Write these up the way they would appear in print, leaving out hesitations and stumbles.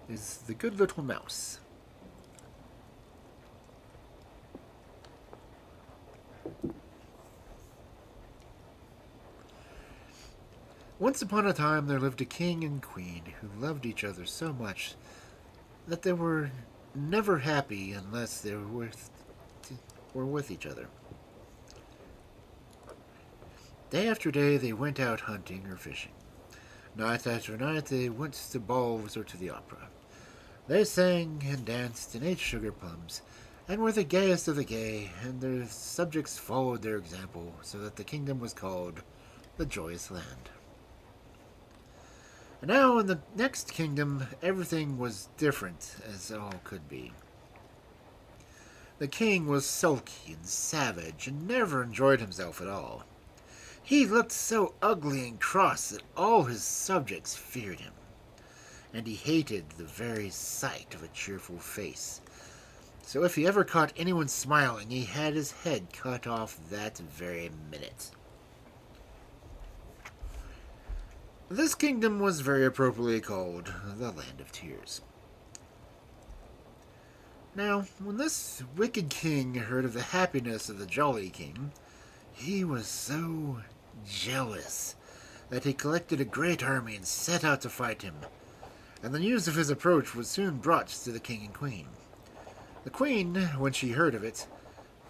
is the good little mouse. Once upon a time there lived a king and queen who loved each other so much that they were never happy unless they were with each other. Day after day they went out hunting or fishing. Night after night they went to balls or to the opera. They sang and danced and ate sugar plums, and were the gayest of the gay, and their subjects followed their example, so that the kingdom was called the Joyous Land. And now in the next kingdom everything was different as all could be. The king was sulky and savage, and never enjoyed himself at all. He looked so ugly and cross that all his subjects feared him, and he hated the very sight of a cheerful face. So if he ever caught anyone smiling, he had his head cut off that very minute. This kingdom was very appropriately called the Land of Tears. Now, when this wicked king heard of the happiness of the jolly king, he was so jealous that he collected a great army and set out to fight him, and the news of his approach was soon brought to the king and queen. The queen, when she heard of it,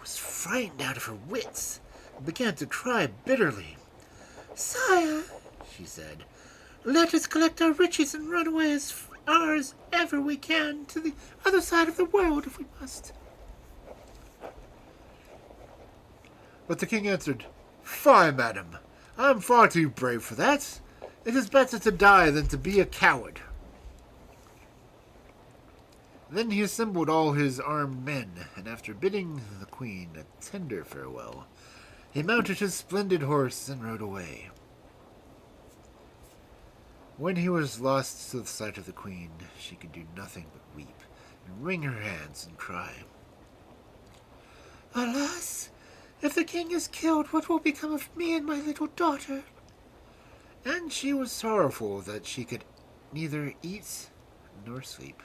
was frightened out of her wits and began to cry bitterly. "Sire," she said, "let us collect our riches and run away as far as ever we can to the other side of the world if we must." But the king answered, "Fie, madam, I am far too brave for that. It is better to die than to be a coward." Then he assembled all his armed men, and after bidding the queen a tender farewell, he mounted his splendid horse and rode away. When he was lost to the sight of the queen, she could do nothing but weep, and wring her hands and cry. "Alas! If the king is killed, what will become of me and my little daughter?" And she was sorrowful that she could neither eat nor sleep.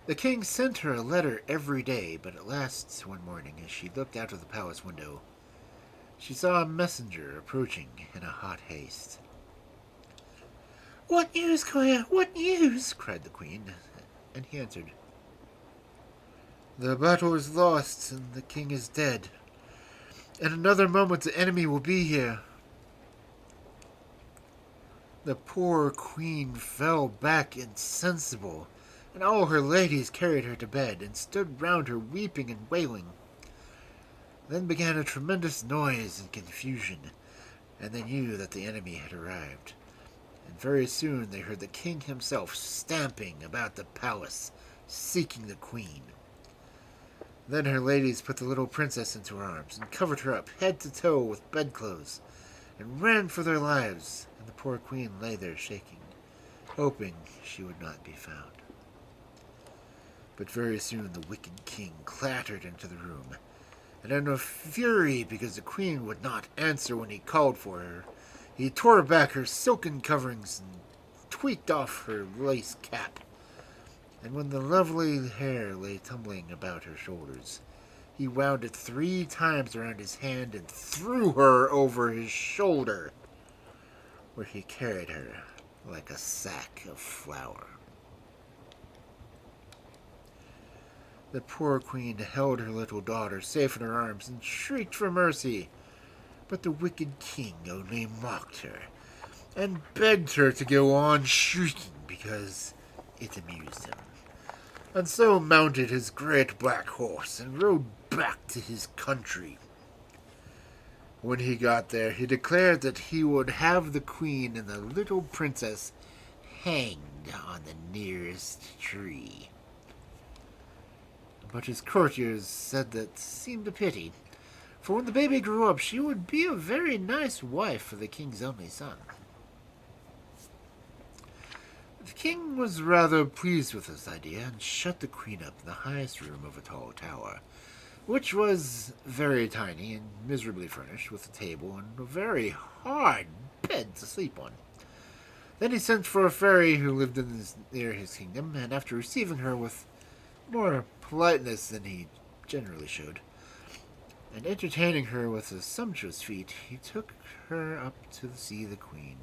The king sent her a letter every day, but at last, one morning, as she looked out of the palace window, she saw a messenger approaching in a hot haste. "What news, Koya? What news?" cried the queen, and he answered, "The battle is lost, and the king is dead. In another moment the enemy will be here." The poor queen fell back insensible, and all her ladies carried her to bed, and stood round her weeping and wailing. Then began a tremendous noise and confusion, and they knew that the enemy had arrived. And very soon they heard the king himself stamping about the palace, seeking the queen. Then her ladies put the little princess into her arms, and covered her up head to toe with bedclothes, and ran for their lives, and the poor queen lay there shaking, hoping she would not be found. But very soon the wicked king clattered into the room, and in a fury because the queen would not answer when he called for her, he tore back her silken coverings and tweaked off her lace cap. And when the lovely hair lay tumbling about her shoulders, he wound it 3 times around his hand and threw her over his shoulder, where he carried her like a sack of flour. The poor queen held her little daughter safe in her arms and shrieked for mercy, but the wicked king only mocked her and begged her to go on shrieking because it amused him, and so mounted his great black horse and rode back to his country. When he got there, he declared that he would have the queen and the little princess hanged on the nearest tree. But his courtiers said that seemed a pity, for when the baby grew up she would be a very nice wife for the king's only son. The king was rather pleased with this idea, and shut the queen up in the highest room of a tall tower, which was very tiny and miserably furnished, with a table and a very hard bed to sleep on. Then he sent for a fairy who lived near his kingdom, and after receiving her with more politeness than he generally showed, and entertaining her with a sumptuous feast, he took her up to see the queen.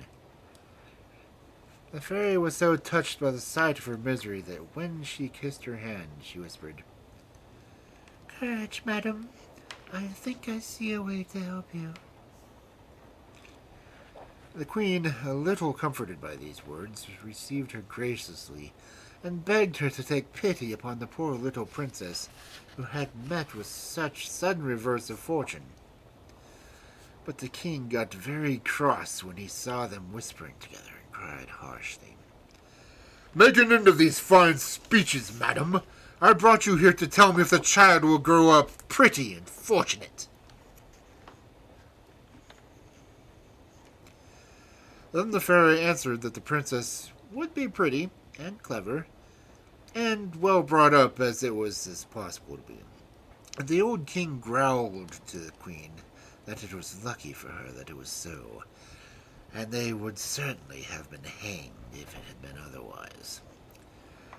The fairy was so touched by the sight of her misery that when she kissed her hand, she whispered, "Courage, madam. I think I see a way to help you." The queen, a little comforted by these words, received her graciously, and begged her to take pity upon the poor little princess who had met with such sudden reverse of fortune. But the king got very cross when he saw them whispering together, and cried harshly, "Make an end of these fine speeches, madam. I brought you here to tell me if the child will grow up pretty and fortunate." Then the fairy answered that the princess would be pretty and clever, and well brought up as it was as possible to be. And the old king growled to the queen that it was lucky for her that it was so, and they would certainly have been hanged if it had been otherwise.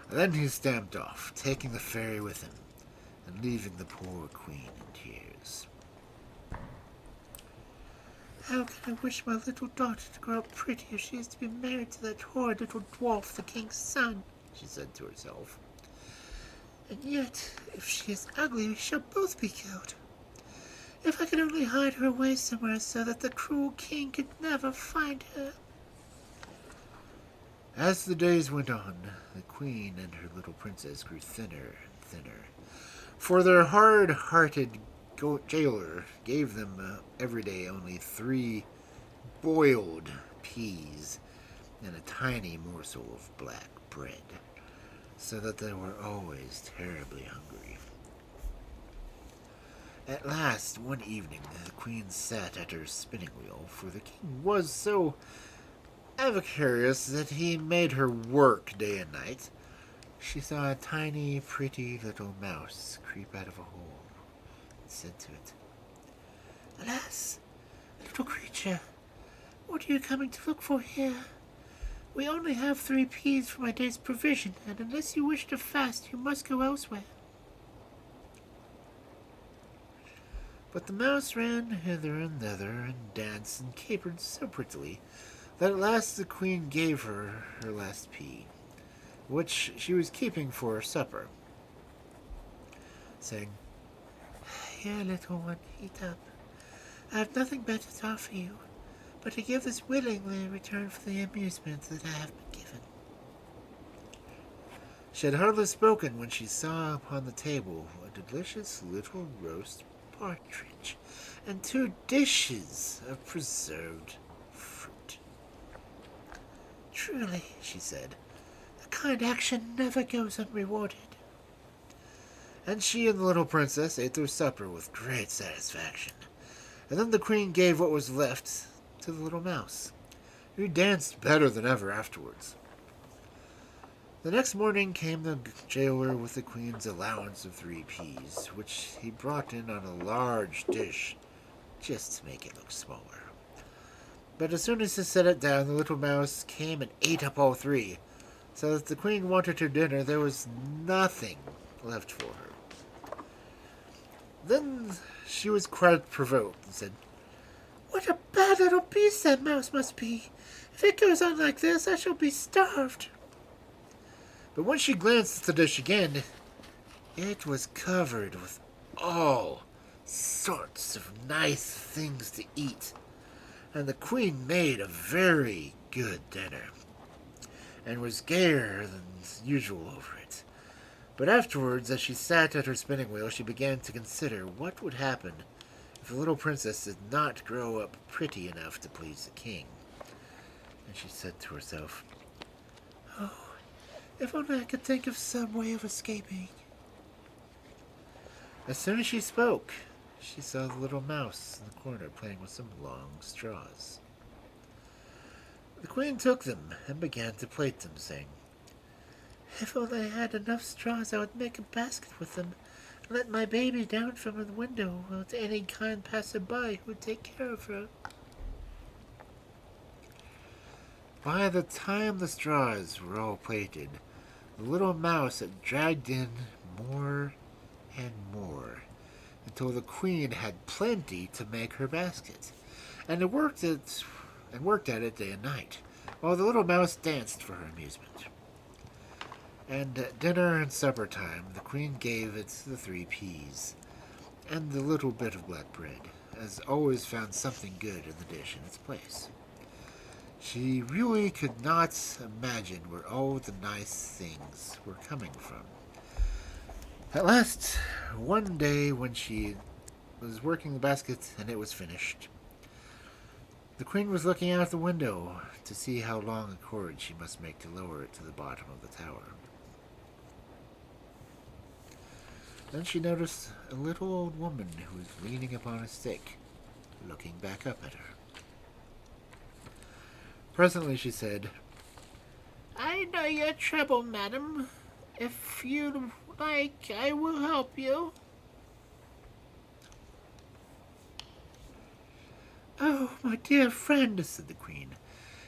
And then he stamped off, taking the fairy with him, and leaving the poor queen in tears. "How can I wish my little daughter to grow up pretty if she is to be married to that horrid little dwarf, the king's son?" she said to herself. "And yet, if she is ugly, we shall both be killed. If I could only hide her away somewhere so that the cruel king could never find her." As the days went on, the queen and her little princess grew thinner and thinner, for their hard-hearted jailer gave them every day only 3 boiled peas and a tiny morsel of black bread, so that they were always terribly hungry. At last, one evening, the queen sat at her spinning wheel, for the king was so avaricious that he made her work day and night. She saw a tiny, pretty little mouse creep out of a hole, and said to it, "Alas, little creature, what are you coming to look for here? We only have 3 peas for my day's provision, and unless you wish to fast, you must go elsewhere." But the mouse ran hither and thither, and danced and capered so prettily, that at last the queen gave her her last pea, which she was keeping for her supper, saying, "Here, little one, eat up. I have nothing better to offer you, but to give this willingly in return for the amusement that I have been given." She had hardly spoken when she saw upon the table a delicious little roast partridge and 2 dishes of preserved fruit. "Truly," she said, "a kind action never goes unrewarded." And she and the little princess ate their supper with great satisfaction, and then the queen gave what was left to the little mouse, who danced better than ever afterwards. The next morning came the jailer with the queen's allowance of 3 peas, which he brought in on a large dish, just to make it look smaller. But as soon as he set it down, the little mouse came and ate up all 3, so that the queen wanted her dinner. There was nothing left for her. Then she was quite provoked and said, "What a bad little beast that mouse must be! If it goes on like this, I shall be starved." But when she glanced at the dish again, it was covered with all sorts of nice things to eat, and the queen made a very good dinner, and was gayer than usual over it. But afterwards, as she sat at her spinning wheel, she began to consider what would happen if the little princess did not grow up pretty enough to please the king. And she said to herself, "Oh, if only I could think of some way of escaping." As soon as she spoke, she saw the little mouse in the corner playing with some long straws. The queen took them and began to plait them, saying, "If only I had enough straws, I would make a basket with them, and let my baby down from the window to any kind passer-by who would take care of her." By the time the straws were all plaited, the little mouse had dragged in more and more, until the queen had plenty to make her basket, and worked at it day and night, while the little mouse danced for her amusement. And at dinner and supper time, the queen gave it the 3 peas, and the little bit of black bread, as always found something good in the dish in its place. She really could not imagine where all the nice things were coming from. At last, one day when she was working the basket and it was finished, the queen was looking out the window to see how long a cord she must make to lower it to the bottom of the tower. Then she noticed a little old woman who was leaning upon a stick, looking back up at her. Presently she said, "I know your trouble, madam. If you like, I will help you." "Oh, my dear friend," said the queen,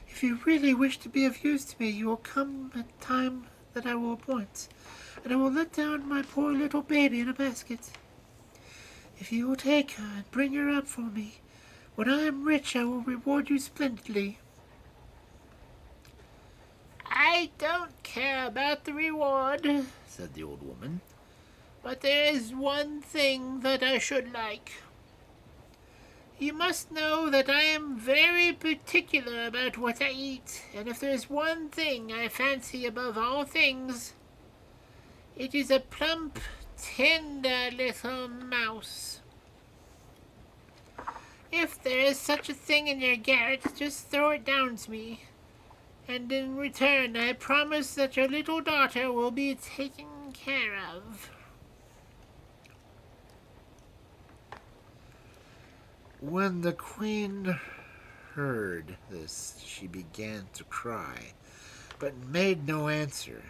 "if you really wish to be of use to me, you will come at a time that I will appoint, and I will let down my poor little baby in a basket. If you will take her and bring her up for me, when I am rich I will reward you splendidly." "I don't care about the reward," said the old woman, "but there is one thing that I should like. You must know that I am very particular about what I eat, and if there is one thing I fancy above all things, it is a plump, tender little mouse. If there is such a thing in your garret, just throw it down to me, and in return I promise that your little daughter will be taken care of." When the queen heard this, she began to cry, but made no answer.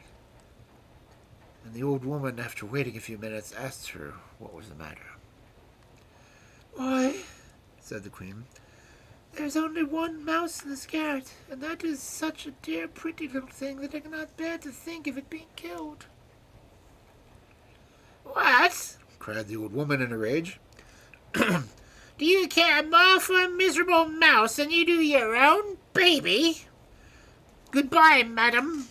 And the old woman, after waiting a few minutes, asked her what was the matter. "Why," said the queen, "there's only one mouse in this garret, and that is such a dear pretty little thing that I cannot bear to think of it being killed." "What?" cried the old woman in a rage. "Do you care more for a miserable mouse than you do your own baby? Goodbye, madam.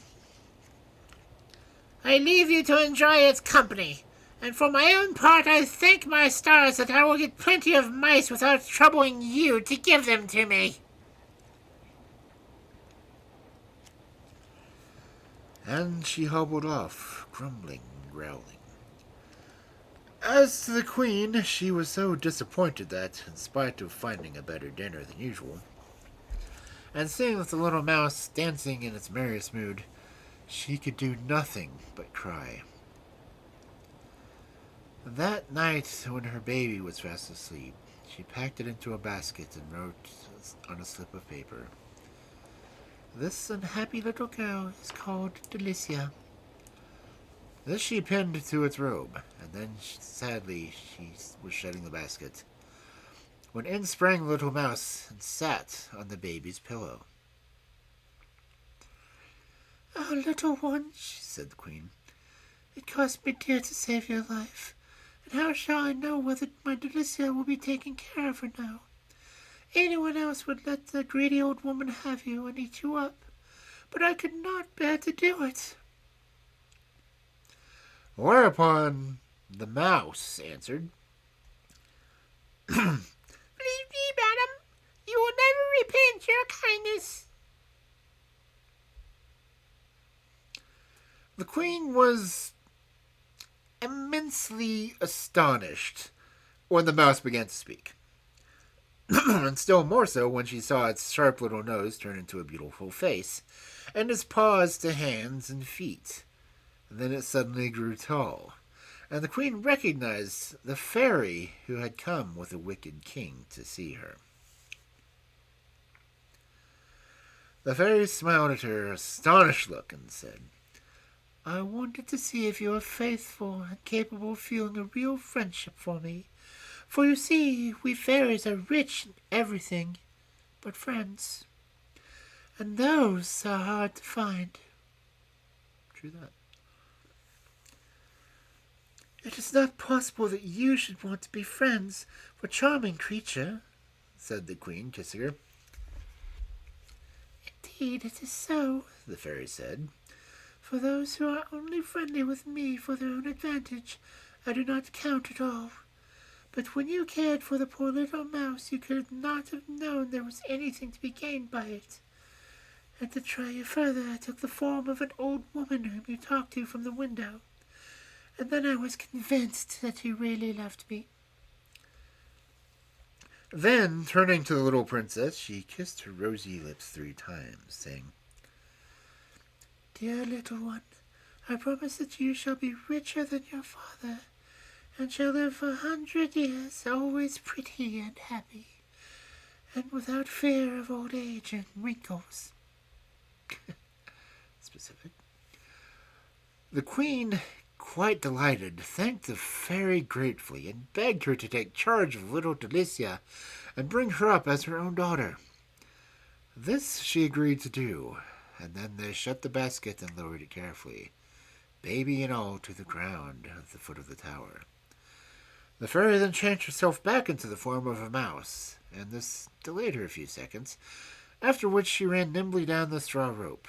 I leave you to enjoy its company, and for my own part I thank my stars that I will get plenty of mice without troubling you to give them to me." And she hobbled off, grumbling and growling. As to the queen, she was so disappointed that, in spite of finding a better dinner than usual, and seeing the little mouse dancing in its merriest mood, she could do nothing but cry. That night, when her baby was fast asleep, she packed it into a basket and wrote on a slip of paper, "This unhappy little girl is called Delicia." This she pinned to its robe, and then sadly she was shutting the basket, when in sprang the little mouse and sat on the baby's pillow. "Oh, little one," said the queen, "it cost me dear to save your life, and how shall I know whether my Delicia will be taking care of her now? Anyone else would let the greedy old woman have you and eat you up, but I could not bear to do it." Whereupon the mouse answered, "Believe me, madam, you will never repent your kindness." The queen was immensely astonished when the mouse began to speak, and still more so when she saw its sharp little nose turn into a beautiful face, and its paws to hands and feet. And then it suddenly grew tall, and the queen recognized the fairy who had come with the wicked king to see her. The fairy smiled at her astonished look and said, "I wanted to see if you are faithful and capable of feeling a real friendship for me. For you see, we fairies are rich in everything but friends. and those are hard to find. True that. It is not possible that you should want to be friends with a charming creature, said the queen, kissing her. Indeed, it is so, the fairy said. For those who are only friendly with me for their own advantage, I do not count at all. But when you cared for the poor little mouse, you could not have known there was anything to be gained by it. And to try you further, I took the form of an old woman whom you talked to from the window. And then I was convinced that you really loved me. Then, turning to the little princess, she kissed her rosy lips 3 times, saying, Dear little one, I promise that you shall be richer than your father, and shall live for 100 years, always pretty and happy, and without fear of old age and wrinkles. Specific. The queen, quite delighted, thanked the fairy gratefully and begged her to take charge of little Delicia and bring her up as her own daughter. This she agreed to do, and then they shut the basket and lowered it carefully, baby and all, to the ground at the foot of the tower. The fairy then changed herself back into the form of a mouse, and this delayed her a few seconds, after which she ran nimbly down the straw rope,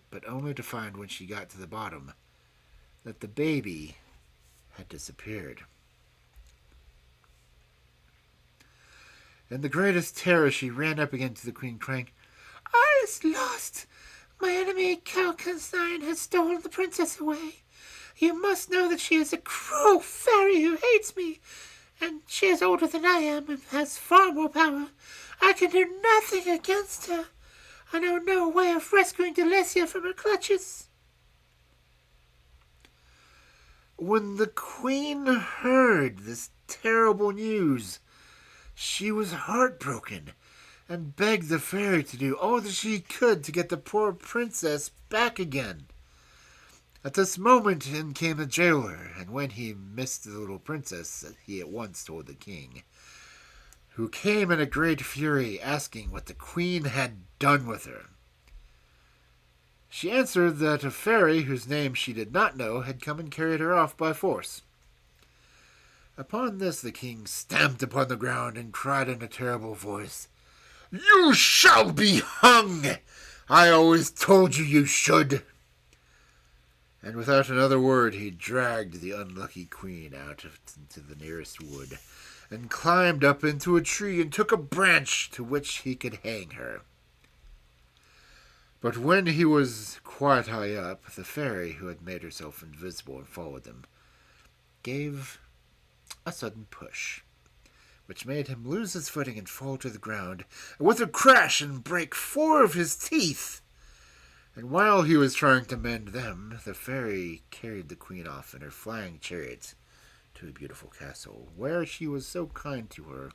but only to find when she got to the bottom that the baby had disappeared. In the greatest terror she ran up again to the queen, crying, All is lost! My enemy, Calcanstein, has stolen the princess away. You must know that she is a cruel fairy who hates me, and she is older than I am and has far more power. I can do nothing against her. I know no way of rescuing Delicia from her clutches. When the queen heard this terrible news, she was heartbroken and begged the fairy to do all that she could to get the poor princess back again. At this moment in came the jailer, and when he missed the little princess, he at once told the king, who came in a great fury, asking what the queen had done with her. She answered that a fairy, whose name she did not know, had come and carried her off by force. Upon this the king stamped upon the ground and cried in a terrible voice, You shall be hung! I always told you you should! And without another word he dragged the unlucky queen out into the nearest wood, and climbed up into a tree and took a branch to which he could hang her. But when he was quite high up, the fairy, who had made herself invisible and followed them, gave a sudden push, which made him lose his footing and fall to the ground, and with a crash and break 4 of his teeth. And while he was trying to mend them, the fairy carried the queen off in her flying chariot to a beautiful castle, where she was so kind to her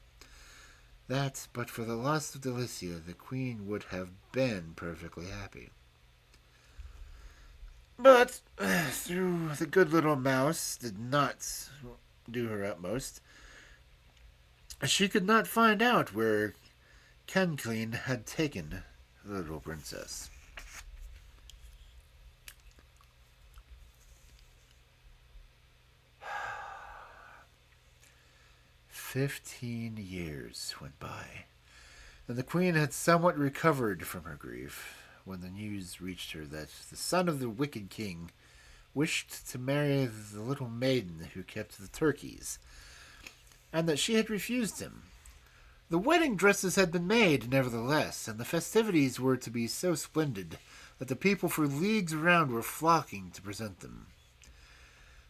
that, but for the loss of Delicia, the queen would have been perfectly happy. But though the good little mouse did not do her utmost, she could not find out where Canclean had taken the little princess. 15 years went by, and the queen had somewhat recovered from her grief when the news reached her that the son of the wicked king wished to marry the little maiden who kept the turkeys, and that she had refused him. The wedding dresses had been made, nevertheless, and the festivities were to be so splendid that the people for leagues around were flocking to present them.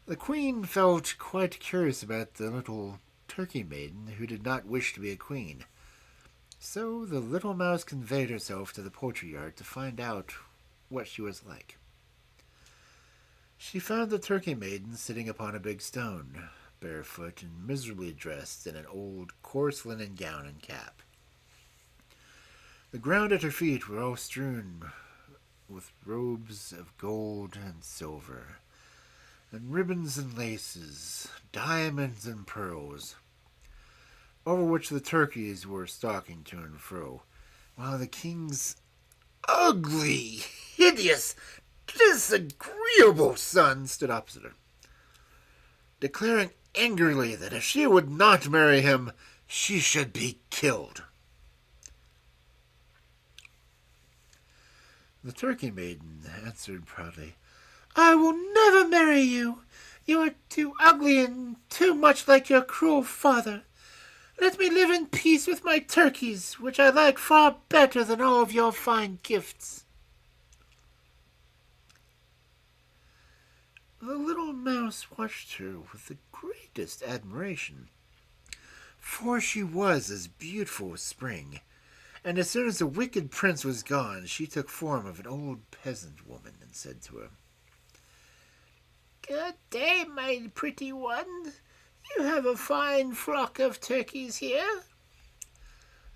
The queen felt quite curious about the little turkey maiden who did not wish to be a queen. So the little mouse conveyed herself to the poultry yard to find out what she was like. She found the turkey maiden sitting upon a big stone, barefoot and miserably dressed in an old coarse linen gown and cap. The ground at her feet were all strewn with robes of gold and silver, and ribbons and laces, diamonds and pearls, over which the turkeys were stalking to and fro, while the king's ugly, hideous, disagreeable son stood opposite her, declaring angrily that if she would not marry him, she should be killed. The turkey maiden answered proudly, I will never marry you. You are too ugly and too much like your cruel father. Let me live in peace with my turkeys, which I like far better than all of your fine gifts. The little mouse watched her with the greatest admiration, for she was as beautiful as spring, and as soon as the wicked prince was gone, she took form of an old peasant woman and said to her, Good day, my pretty one. You have a fine flock of turkeys here.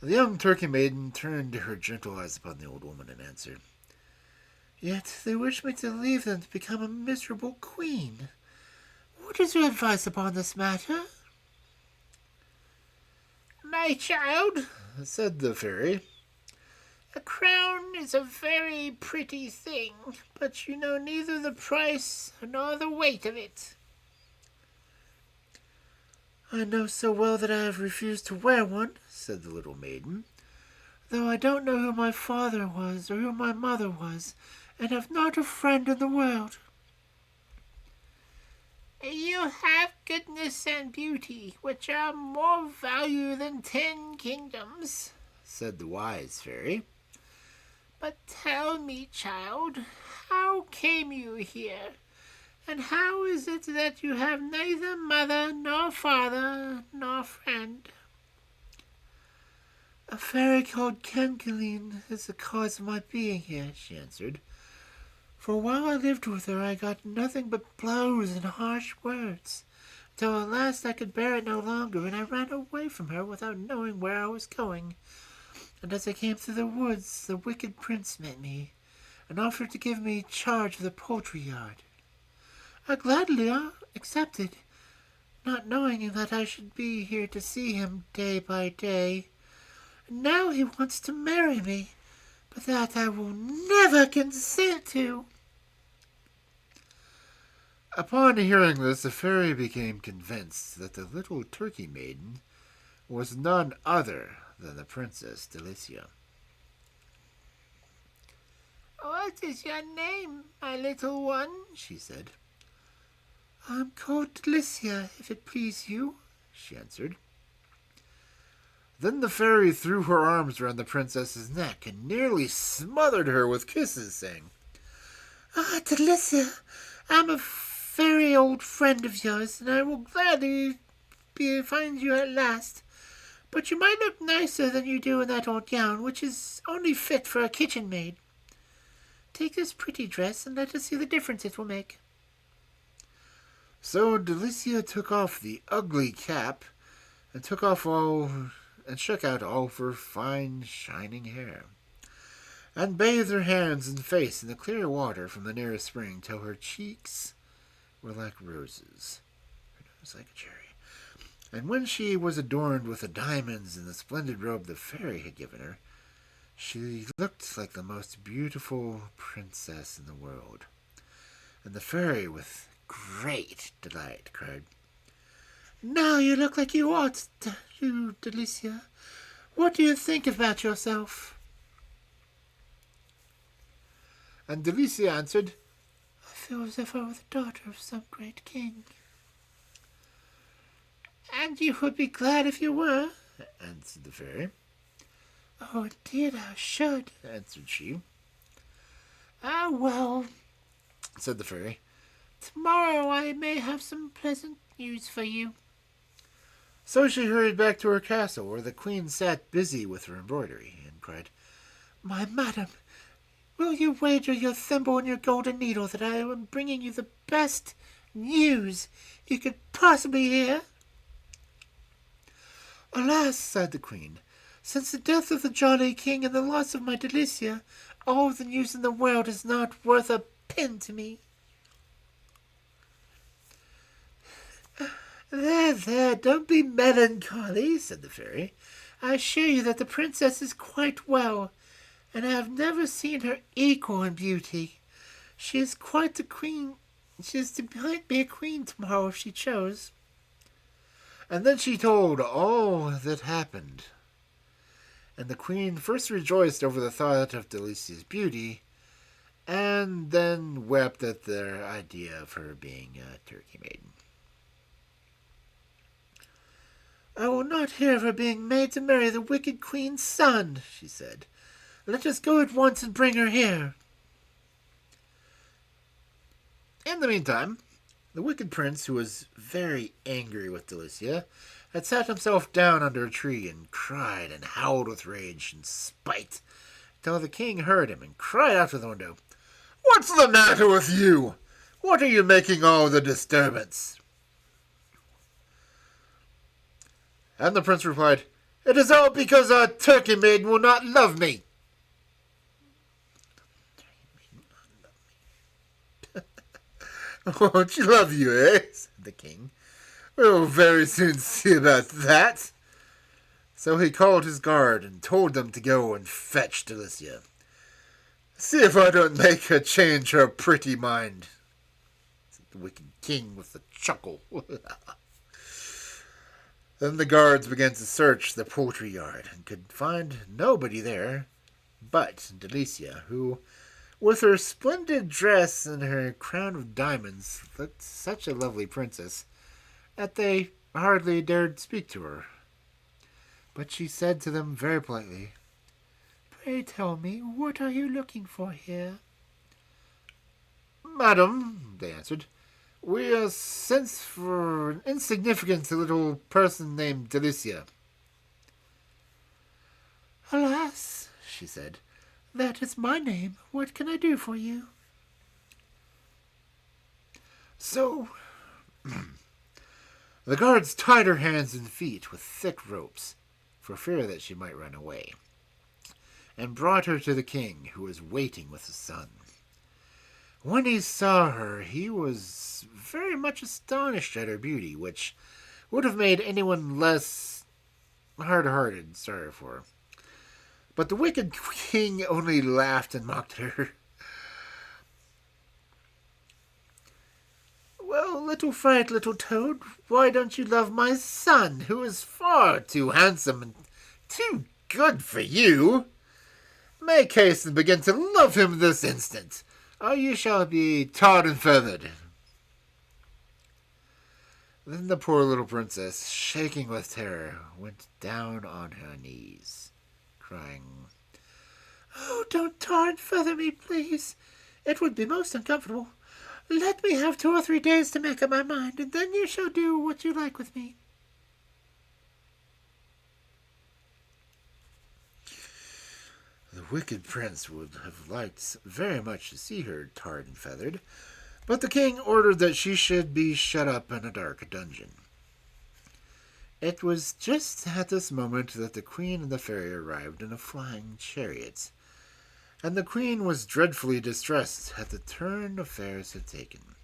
The young turkey maiden turned her gentle eyes upon the old woman and answered, Yet they wish me to leave them to become a miserable queen. What is your advice upon this matter? My child, said the fairy, a crown is a very pretty thing, but you know neither the price nor the weight of it. I know so well that I have refused to wear one, said the little maiden, though I don't know who my father was or who my mother was, and have not a friend in the world. You have goodness and beauty, which are more value than 10 kingdoms, said the wise fairy. But tell me, child, how came you here? And how is it that you have neither mother, nor father, nor friend? A fairy called Cancaline is the cause of my being here, she answered. For while I lived with her, I got nothing but blows and harsh words, till at last I could bear it no longer, and I ran away from her without knowing where I was going. And as I came through the woods, the wicked prince met me, and offered to give me charge of the poultry yard. I gladly accepted, not knowing that I should be here to see him day by day. And now he wants to marry me, but that I will never consent to. Upon hearing this, the fairy became convinced that the little turkey maiden was none other than the Princess Delicia. What is your name, my little one? She said. I'm called Delicia, if it please you, she answered. Then the fairy threw her arms round the princess's neck and nearly smothered her with kisses, saying, Ah, Delicia, I'm a very old friend of yours, and I will gladly find you at last. But you might look nicer than you do in that old gown, which is only fit for a kitchen maid. Take this pretty dress, and let us see the difference it will make. So Delicia took off the ugly cap, and shook out all of her fine, shining hair, and bathed her hands and face in the clear water from the nearest spring till her cheeks were like roses, her nose like a cherry. And when she was adorned with the diamonds and the splendid robe the fairy had given her, she looked like the most beautiful princess in the world. And the fairy, with great delight, cried, Now you look like you ought, you Delicia. What do you think about yourself? And Delicia answered, I feel as if I were the daughter of some great king. And you would be glad if you were, answered the fairy. Oh, indeed I should, answered she. Ah, well, said the fairy, tomorrow I may have some pleasant news for you. So she hurried back to her castle, where the queen sat busy with her embroidery, and cried, My madam, will you wager your thimble and your golden needle that I am bringing you the best news you could possibly hear? Alas, sighed the queen, since the death of the jolly king and the loss of my Delicia, all the news in the world is not worth a pin to me. There, don't be melancholy, said the fairy. I assure you that the princess is quite well, and I have never seen her equal in beauty. She is quite the queen. Might be a queen tomorrow if she chose. And then she told all that happened. And the queen first rejoiced over the thought of Delicia's beauty, and then wept at their idea of her being a turkey maiden. I will not hear of her being made to marry the wicked queen's son, she said. Let us go at once and bring her here. In the meantime, the wicked prince, who was very angry with Delicia, had sat himself down under a tree and cried and howled with rage and spite, until the king heard him and cried out of the window, "What's the matter with you? What are you making all the disturbance?" And the prince replied, "It is all because our turkey maiden will not love me." "Won't she love you, eh?" said the king. "We'll very soon see about that." So he called his guard and told them to go and fetch Delicia. "See if I don't make her change her pretty mind," said the wicked king with a chuckle. Then the guards began to search the poultry yard and could find nobody there but Delicia, who, with her splendid dress and her crown of diamonds, looked such a lovely princess that they hardly dared speak to her. But she said to them very politely, Pray tell me, what are you looking for here? "Madam," they answered, "we are sent for an insignificant little person named Delicia." Alas, she said, that is my name. What can I do for you? So the guards tied her hands and feet with thick ropes, for fear that she might run away, and brought her to the king, who was waiting with his son. When he saw her, he was very much astonished at her beauty, which would have made anyone less hard-hearted sorry for her. But the wicked king only laughed and mocked her. Well, little fright, little toad, why don't you love my son, who is far too handsome and too good for you? Make haste and begin to love him this instant, or you shall be tarred and feathered." Then the poor little princess, shaking with terror, went down on her knees, crying, "Oh, don't tar and feather me, please. It would be most uncomfortable. Let me have 2 or 3 days to make up my mind, and then you shall do what you like with me." The wicked prince would have liked very much to see her tarred and feathered, but the king ordered that she should be shut up in a dark dungeon. It was just at this moment that the queen and the fairy arrived in a flying chariot, and the queen was dreadfully distressed at the turn affairs had taken,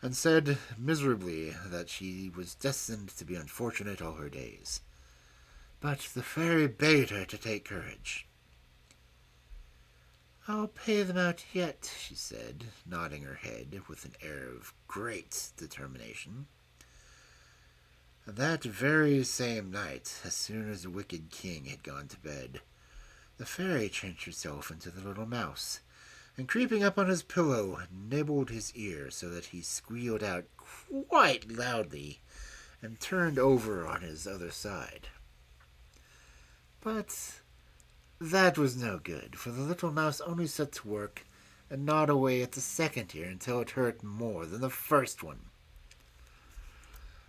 and said miserably that she was destined to be unfortunate all her days. But the fairy bade her to take courage. "I'll pay them out yet," she said, nodding her head with an air of great determination. That very same night, as soon as the wicked king had gone to bed, the fairy changed herself into the little mouse, and creeping up on his pillow, nibbled his ear so that he squealed out quite loudly and turned over on his other side. But that was no good, for the little mouse only set to work and gnawed away at the second ear until it hurt more than the first one.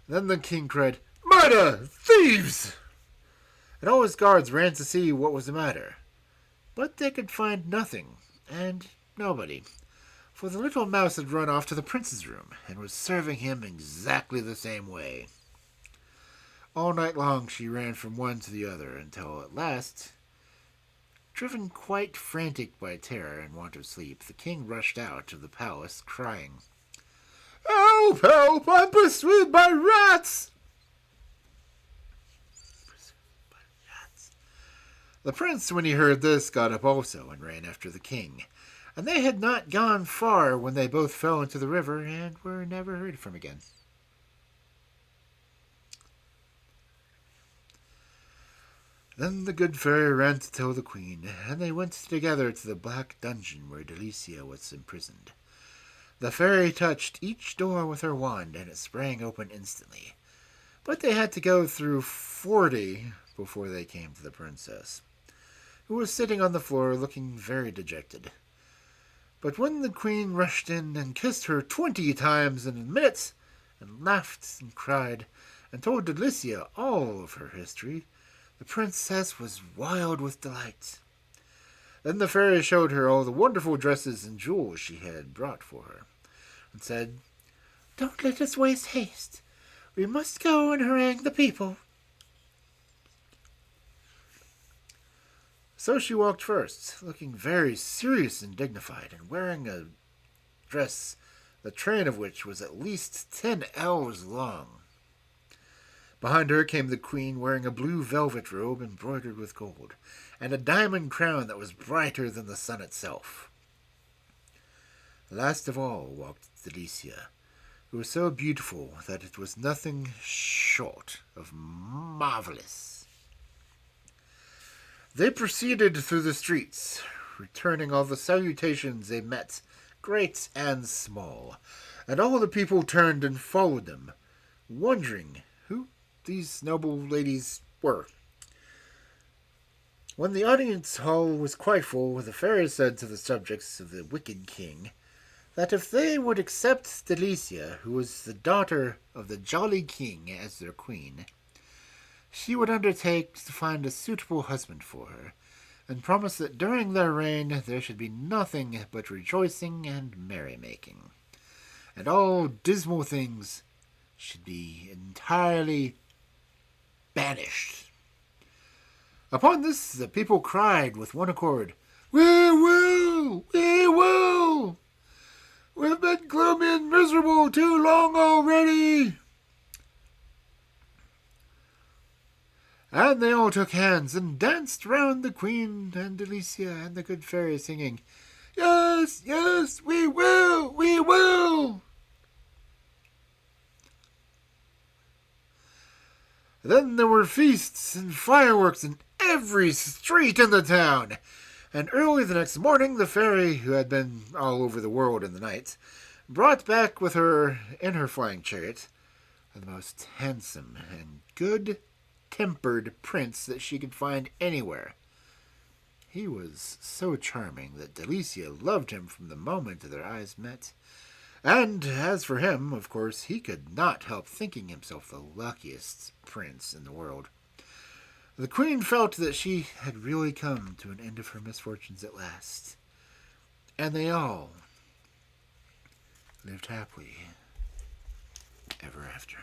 Then the king cried, "Murder! Thieves!" And all his guards ran to see what was the matter. But they could find nothing, and nobody, for the little mouse had run off to the prince's room, and was serving him exactly the same way. All night long she ran from one to the other, until at last, driven quite frantic by terror and want of sleep, the king rushed out of the palace, crying, "Help! Help! I'm pursued by rats!" The prince, when he heard this, got up also and ran after the king. And they had not gone far when they both fell into the river and were never heard from again. Then the good fairy ran to tell the queen, and they went together to the black dungeon where Delicia was imprisoned. The fairy touched each door with her wand, and it sprang open instantly. But they had to go through 40 before they came to the princess, who was sitting on the floor looking very dejected. But when the queen rushed in and kissed her 20 times in a minute, and laughed and cried, and told Delicia all of her history, the princess was wild with delight. Then the fairy showed her all the wonderful dresses and jewels she had brought for her, and said, "Don't let us waste haste. We must go and harangue the people." So she walked first, looking very serious and dignified, and wearing a dress the train of which was at least 10 ells long. Behind her came the queen, wearing a blue velvet robe embroidered with gold, and a diamond crown that was brighter than the sun itself. Last of all walked Delicia, who was so beautiful that it was nothing short of marvelous. They proceeded through the streets, returning all the salutations they met, great and small, and all the people turned and followed them, wondering who these noble ladies were. When the audience hall was quite full, the fairy said to the subjects of the wicked king that if they would accept Delicia, who was the daughter of the jolly king, as their queen, she would undertake to find a suitable husband for her, and promise that during their reign there should be nothing but rejoicing and merrymaking, and all dismal things should be entirely banished. Upon this, the people cried with one accord, "We will! We will! We've been gloomy and miserable too long already!" And they all took hands and danced round the queen and Delicia and the good fairy, singing, "Yes, yes, we will! We will!" Then there were feasts and fireworks in every street in the town, and early the next morning the fairy, who had been all over the world in the night, brought back with her in her flying chariot the most handsome and good-tempered prince that she could find anywhere. He was so charming that Delicia loved him from the moment their eyes met. And as for him, of course, he could not help thinking himself the luckiest prince in the world. The queen felt that she had really come to an end of her misfortunes at last, and they all lived happily ever after.